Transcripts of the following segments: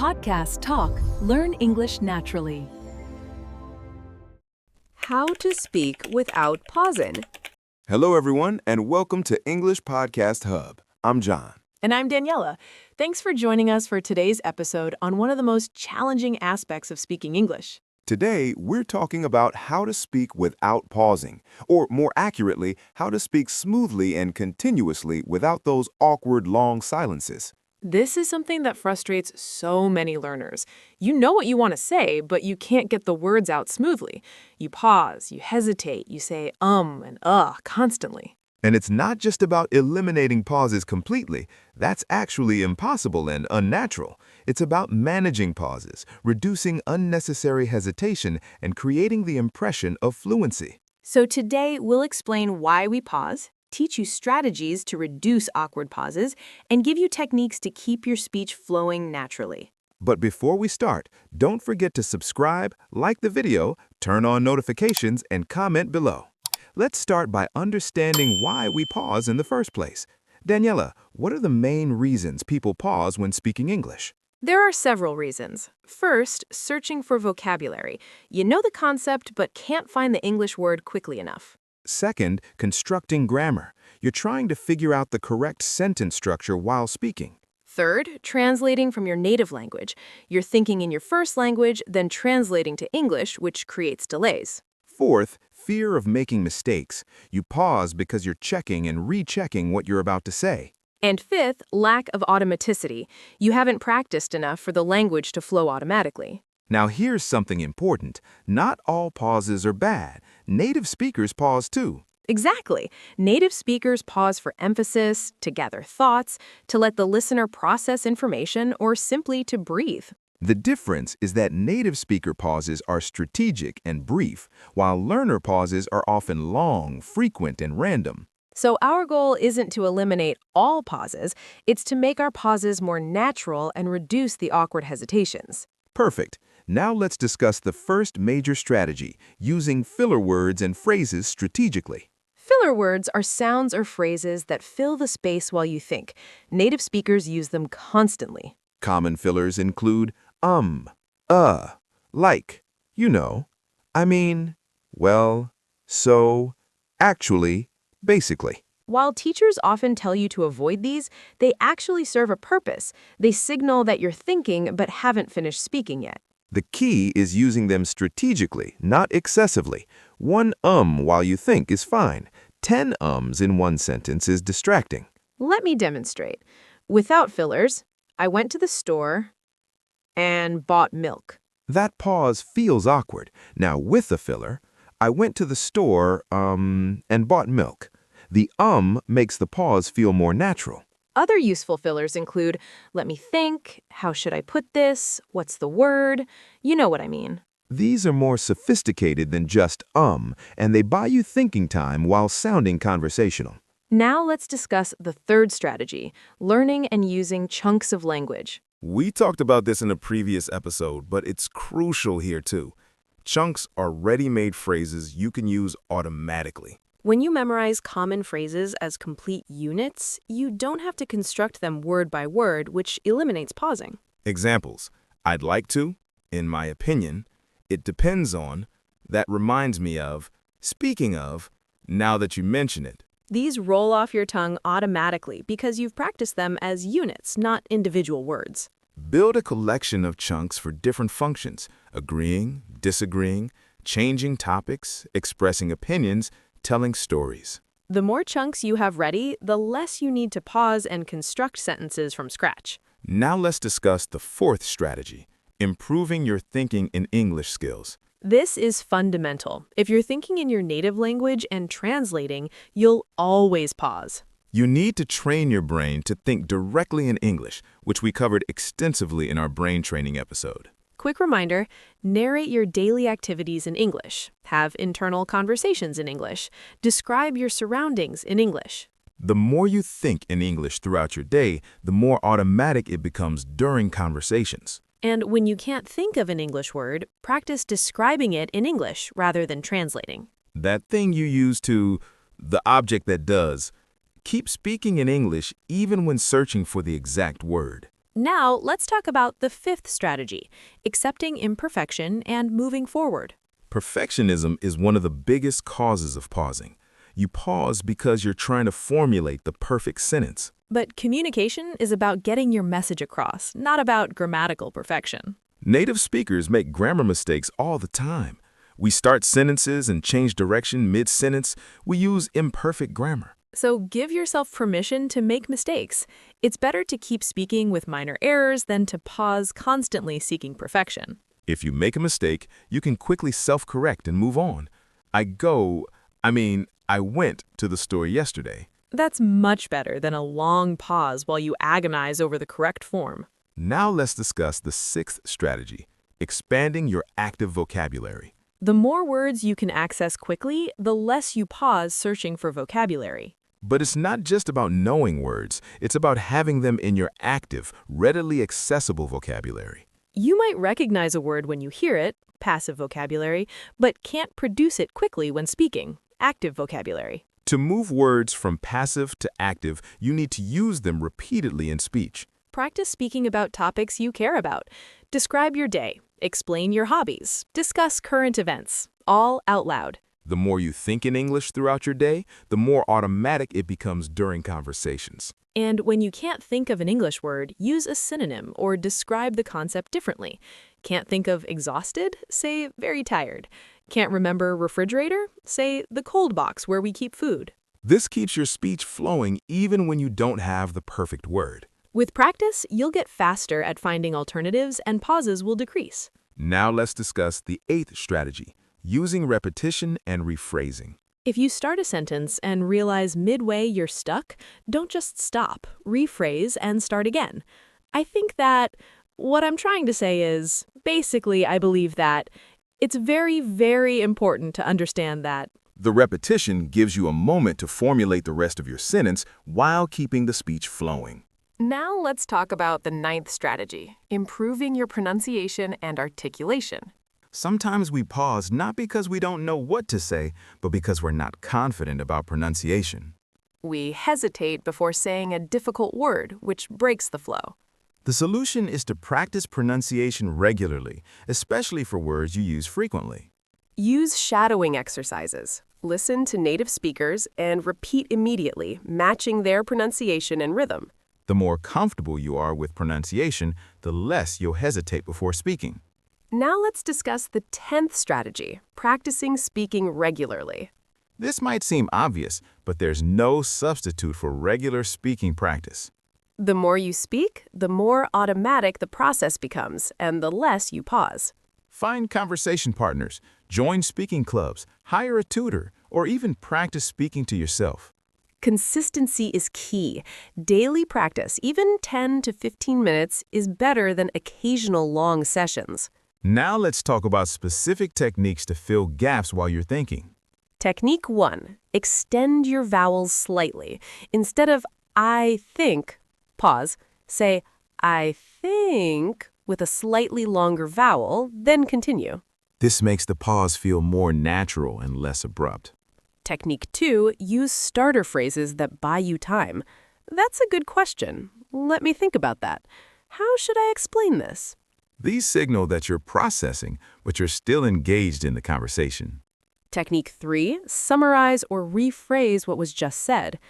Podcast Talk. Learn English naturally. How to speak without pausing. Hello, everyone, and welcome to English Podcast Hub. I'm John. And I'm Daniela. Thanks for joining us for today's episode on one of the most challenging aspects of speaking English. Today, we're talking about how to speak without pausing, or more accurately, how to speak smoothly and continuously without those awkward long silences. This is something that frustrates so many learners. You know what you want to say, but you can't get the words out smoothly. You pause, you hesitate, you say and constantly. And it's not just about eliminating pauses completely. That's actually impossible and unnatural. It's about managing pauses, reducing unnecessary hesitation, and creating the impression of fluency. So today, we'll explain why we pause, teach you strategies to reduce awkward pauses, and give you techniques to keep your speech flowing naturally. But before we start, don't forget to subscribe, like the video, turn on notifications, and comment below. Let's start by understanding why we pause in the first place. Daniela, what are the main reasons people pause when speaking English? There are several reasons. First, searching for vocabulary. You know the concept but can't find the English word quickly enough. Second, constructing grammar. You're trying to figure out the correct sentence structure while speaking. Third, translating from your native language. You're thinking in your first language, then translating to English, which creates delays. Fourth, fear of making mistakes. You pause because you're checking and rechecking what you're about to say. And fifth, lack of automaticity. You haven't practiced enough for the language to flow automatically. Now here's something important. Not all pauses are bad. Native speakers pause too. Exactly. Native speakers pause for emphasis, to gather thoughts, to let the listener process information, or simply to breathe. The difference is that native speaker pauses are strategic and brief, while learner pauses are often long, frequent, and random. So our goal isn't to eliminate all pauses, it's to make our pauses more natural and reduce the awkward hesitations. Perfect. Now let's discuss the first major strategy, using filler words and phrases strategically. Filler words are sounds or phrases that fill the space while you think. Native speakers use them constantly. Common fillers include like, you know, I mean, well, so, actually, basically. While teachers often tell you to avoid these, they actually serve a purpose. They signal that you're thinking but haven't finished speaking yet. The key is using them strategically, not excessively. One while you think is fine. 10 in one sentence is distracting. Let me demonstrate. Without fillers, I went to the store and bought milk. That pause feels awkward. Now with a filler, I went to the store, and bought milk. The makes the pause feel more natural. Other useful fillers include, let me think, how should I put this, what's the word, you know what I mean. These are more sophisticated than just and they buy you thinking time while sounding conversational. Now let's discuss the third strategy, learning and using chunks of language. We talked about this in a previous episode, but it's crucial here too. Chunks are ready-made phrases you can use automatically. When you memorize common phrases as complete units, you don't have to construct them word by word, which eliminates pausing. Examples: I'd like to, in my opinion, it depends on, that reminds me of, speaking of, now that you mention it. These roll off your tongue automatically because you've practiced them as units, not individual words. Build a collection of chunks for different functions: agreeing, disagreeing, changing topics, expressing opinions, telling stories. The more chunks you have ready, the less you need to pause and construct sentences from scratch. Now let's discuss the fourth strategy, improving your thinking in English skills. This is fundamental. If you're thinking in your native language and translating, you'll always pause. You need to train your brain to think directly in English, which we covered extensively in our brain training episode. Quick reminder, narrate your daily activities in English. Have internal conversations in English. Describe your surroundings in English. The more you think in English throughout your day, the more automatic it becomes during conversations. And when you can't think of an English word, practice describing it in English rather than translating. That thing you use to, the object that does, keep speaking in English even when searching for the exact word. Now, let's talk about the fifth strategy, accepting imperfection and moving forward. Perfectionism is one of the biggest causes of pausing. You pause because you're trying to formulate the perfect sentence. But communication is about getting your message across, not about grammatical perfection. Native speakers make grammar mistakes all the time. We start sentences and change direction mid-sentence. We use imperfect grammar. So give yourself permission to make mistakes. It's better to keep speaking with minor errors than to pause constantly seeking perfection. If you make a mistake, you can quickly self-correct and move on. I went to the store yesterday. That's much better than a long pause while you agonize over the correct form. Now let's discuss the sixth strategy, expanding your active vocabulary. The more words you can access quickly, the less you pause searching for vocabulary. But it's not just about knowing words, it's about having them in your active, readily accessible vocabulary. You might recognize a word when you hear it, passive vocabulary, but can't produce it quickly when speaking, active vocabulary. To move words from passive to active, you need to use them repeatedly in speech. Practice speaking about topics you care about. Describe your day, explain your hobbies, discuss current events, all out loud. The more you think in English throughout your day, the more automatic it becomes during conversations. And when you can't think of an English word, use a synonym or describe the concept differently. Can't think of exhausted? Say very tired. Can't remember refrigerator? Say the cold box where we keep food. This keeps your speech flowing even when you don't have the perfect word. With practice, you'll get faster at finding alternatives and pauses will decrease. Now let's discuss the eighth strategy, using repetition and rephrasing. If you start a sentence and realize midway you're stuck, don't just stop, rephrase, and start again. I think that what I'm trying to say is, basically, I believe that it's very, very important to understand that The repetition gives you a moment to formulate the rest of your sentence while keeping the speech flowing. Now let's talk about the ninth strategy, improving your pronunciation and articulation. Sometimes we pause not because we don't know what to say, but because we're not confident about pronunciation. We hesitate before saying a difficult word, which breaks the flow. The solution is to practice pronunciation regularly, especially for words you use frequently. Use shadowing exercises. Listen to native speakers and repeat immediately, matching their pronunciation and rhythm. The more comfortable you are with pronunciation, the less you'll hesitate before speaking. Now let's discuss the 10th strategy, practicing speaking regularly. This might seem obvious, but there's no substitute for regular speaking practice. The more you speak, the more automatic the process becomes, and the less you pause. Find conversation partners, join speaking clubs, hire a tutor, or even practice speaking to yourself. Consistency is key. Daily practice, even 10 to 15 minutes, is better than occasional long sessions. Now let's talk about specific techniques to fill gaps while you're thinking. Technique 1. Extend your vowels slightly. Instead of I think, pause, say I think with a slightly longer vowel, then continue. This makes the pause feel more natural and less abrupt. Technique 2. Use starter phrases that buy you time. That's a good question. Let me think about that. How should I explain this? These signal that you're processing, but you're still engaged in the conversation. Technique 3. Summarize or rephrase what was just said.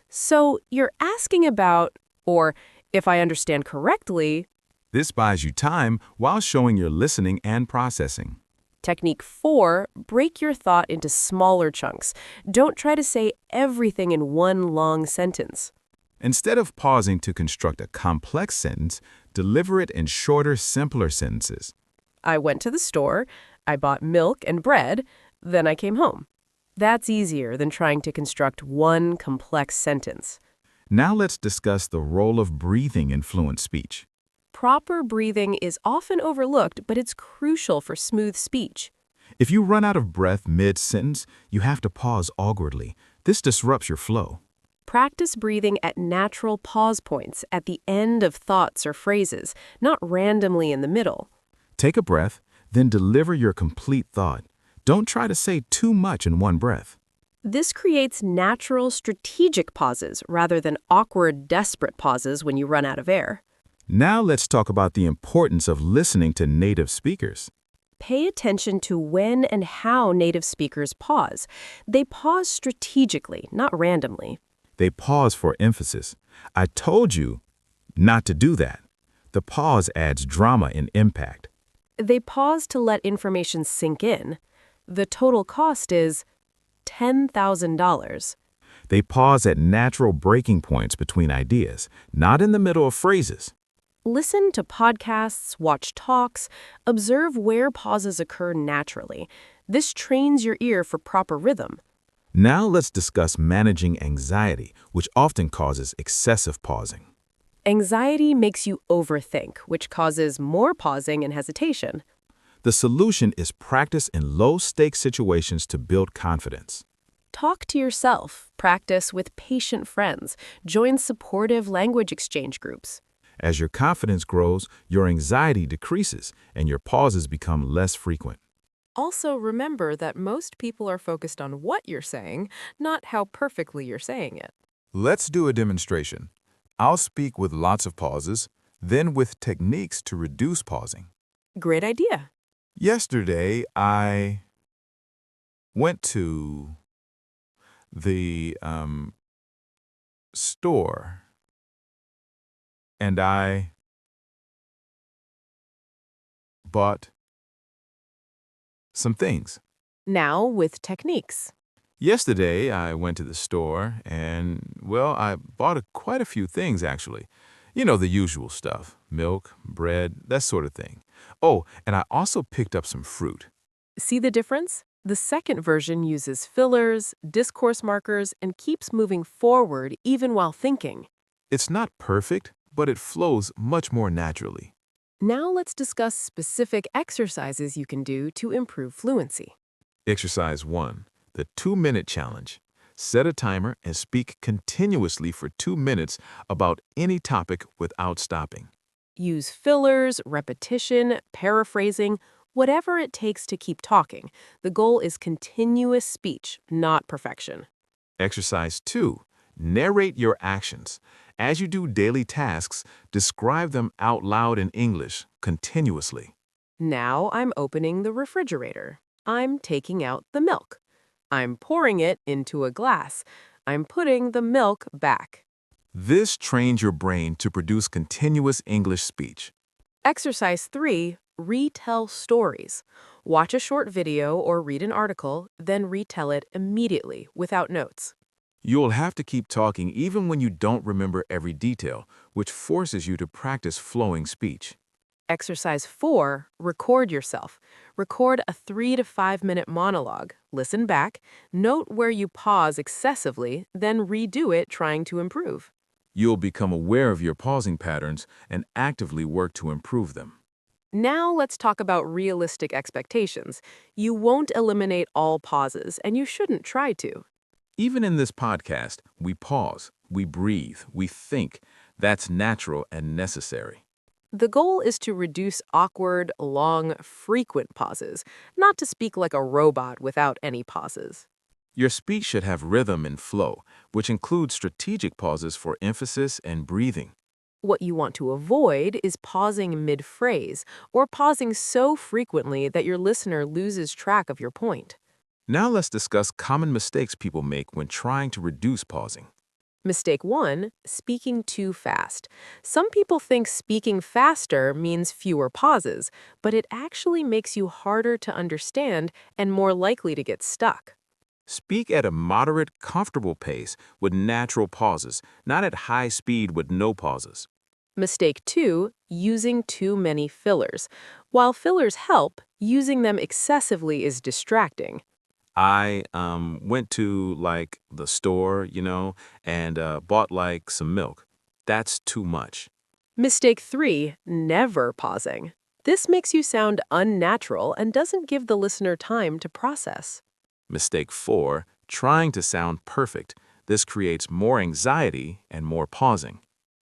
So you're asking about, or if I understand correctly. This buys you time while showing you're listening and processing. Technique 4. Break your thought into smaller chunks. Don't try to say everything in one long sentence. Instead of pausing to construct a complex sentence, deliver it in shorter, simpler sentences. I went to the store, I bought milk and bread, then I came home. That's easier than trying to construct one complex sentence. Now let's discuss the role of breathing in fluent speech. Proper breathing is often overlooked, but it's crucial for smooth speech. If you run out of breath mid-sentence, you have to pause awkwardly. This disrupts your flow. Practice breathing at natural pause points at the end of thoughts or phrases, not randomly in the middle. Take a breath, then deliver your complete thought. Don't try to say too much in one breath. This creates natural, strategic pauses rather than awkward, desperate pauses when you run out of air. Now let's talk about the importance of listening to native speakers. Pay attention to when and how native speakers pause. They pause strategically, not randomly. They pause for emphasis. I told you not to do that. The pause adds drama and impact. They pause to let information sink in. The total cost is $10,000. They pause at natural breaking points between ideas, not in the middle of phrases. Listen to podcasts, watch talks, observe where pauses occur naturally. This trains your ear for proper rhythm. Now let's discuss managing anxiety, which often causes excessive pausing. Anxiety makes you overthink, which causes more pausing and hesitation. The solution is practice in low-stakes situations to build confidence. Talk to yourself, practice with patient friends, join supportive language exchange groups. As your confidence grows, your anxiety decreases and your pauses become less frequent. Also, remember that most people are focused on what you're saying, not how perfectly you're saying it. Let's do a demonstration. I'll speak with lots of pauses, then with techniques to reduce pausing. Great idea. Yesterday, I went to the store and I bought some things. Now with techniques. Yesterday, I went to the store and, well, I bought quite a few things, actually. You know, the usual stuff. Milk, bread, that sort of thing. Oh, and I also picked up some fruit. See the difference? The second version uses fillers, discourse markers, and keeps moving forward even while thinking. It's not perfect, but it flows much more naturally. Now let's discuss specific exercises you can do to improve fluency. Exercise 1, the 2-minute challenge. Set a timer and speak continuously for 2 minutes about any topic without stopping. Use fillers, repetition, paraphrasing, whatever it takes to keep talking. The goal is continuous speech, not perfection. Exercise 2, narrate your actions. As you do daily tasks, describe them out loud in English continuously. Now I'm opening the refrigerator. I'm taking out the milk. I'm pouring it into a glass. I'm putting the milk back. This trains your brain to produce continuous English speech. Exercise 3, retell stories. Watch a short video or read an article, then retell it immediately without notes. You'll have to keep talking even when you don't remember every detail, which forces you to practice flowing speech. Exercise 4, record yourself. Record a 3 to 5 minute monologue. Listen back, note where you pause excessively, then redo it trying to improve. You'll become aware of your pausing patterns and actively work to improve them. Now let's talk about realistic expectations. You won't eliminate all pauses, and you shouldn't try to. Even in this podcast, we pause, we breathe, we think. That's natural and necessary. The goal is to reduce awkward, long, frequent pauses, not to speak like a robot without any pauses. Your speech should have rhythm and flow, which includes strategic pauses for emphasis and breathing. What you want to avoid is pausing mid-phrase or pausing so frequently that your listener loses track of your point. Now let's discuss common mistakes people make when trying to reduce pausing. Mistake 1, speaking too fast. Some people think speaking faster means fewer pauses, but it actually makes you harder to understand and more likely to get stuck. Speak at a moderate, comfortable pace with natural pauses, not at high speed with no pauses. Mistake 2, using too many fillers. While fillers help, using them excessively is distracting. I went to the store, and bought some milk. That's too much. Mistake 3, never pausing. This makes you sound unnatural and doesn't give the listener time to process. Mistake 4, trying to sound perfect. This creates more anxiety and more pausing.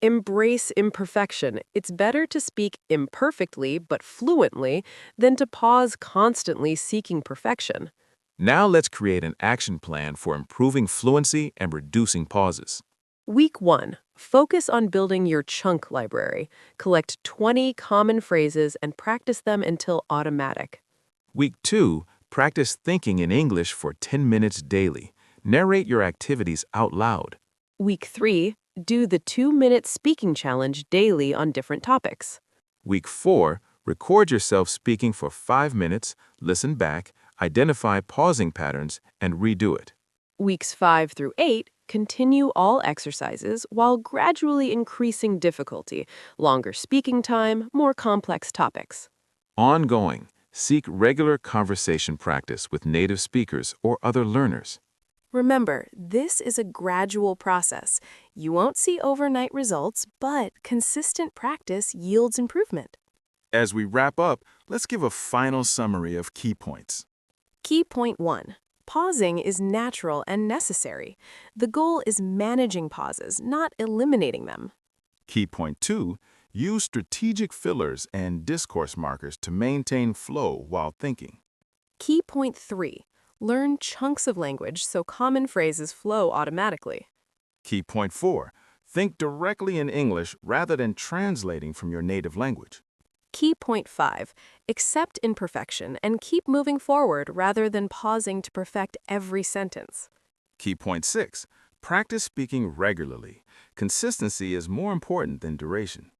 Embrace imperfection. It's better to speak imperfectly but fluently than to pause constantly seeking perfection. Now let's create an action plan for improving fluency and reducing pauses. Week 1, Focus on building your chunk library. Collect 20 common phrases and practice them until automatic. Week 2, practice thinking in English for 10 minutes daily. Narrate your activities out loud. Week 3, do the 2-minute speaking challenge daily on different topics. Week 4, record yourself speaking for 5 minutes, listen back, identify pausing patterns, and redo it. Weeks 5 through 8, continue all exercises while gradually increasing difficulty, longer speaking time, more complex topics. Ongoing, seek regular conversation practice with native speakers or other learners. Remember, this is a gradual process. You won't see overnight results, but consistent practice yields improvement. As we wrap up, let's give a final summary of key points. Key point 1. Pausing is natural and necessary. The goal is managing pauses, not eliminating them. Key point 2, use strategic fillers and discourse markers to maintain flow while thinking. Key point 3. Learn chunks of language so common phrases flow automatically. Key point 4, think directly in English rather than translating from your native language. Key point 5. Accept imperfection and keep moving forward rather than pausing to perfect every sentence. Key point 6, practice speaking regularly. Consistency is more important than duration.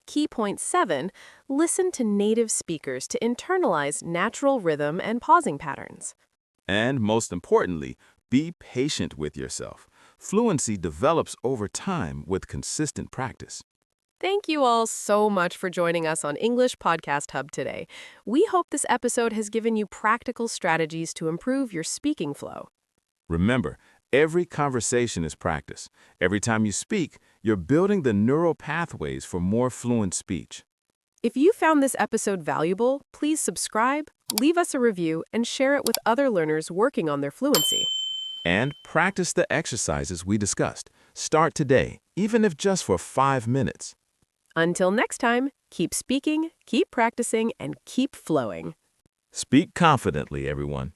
Key point 7. Listen to native speakers to internalize natural rhythm and pausing patterns. And most importantly, be patient with yourself. Fluency develops over time with consistent practice. Thank you all so much for joining us on English Podcast Hub today. We hope this episode has given you practical strategies to improve your speaking flow. Remember, every conversation is practice. Every time you speak, you're building the neural pathways for more fluent speech. If you found this episode valuable, please subscribe, leave us a review, and share it with other learners working on their fluency. And practice the exercises we discussed. Start today, even if just for 5 minutes. Until next time, keep speaking, keep practicing, and keep flowing. Speak confidently, everyone.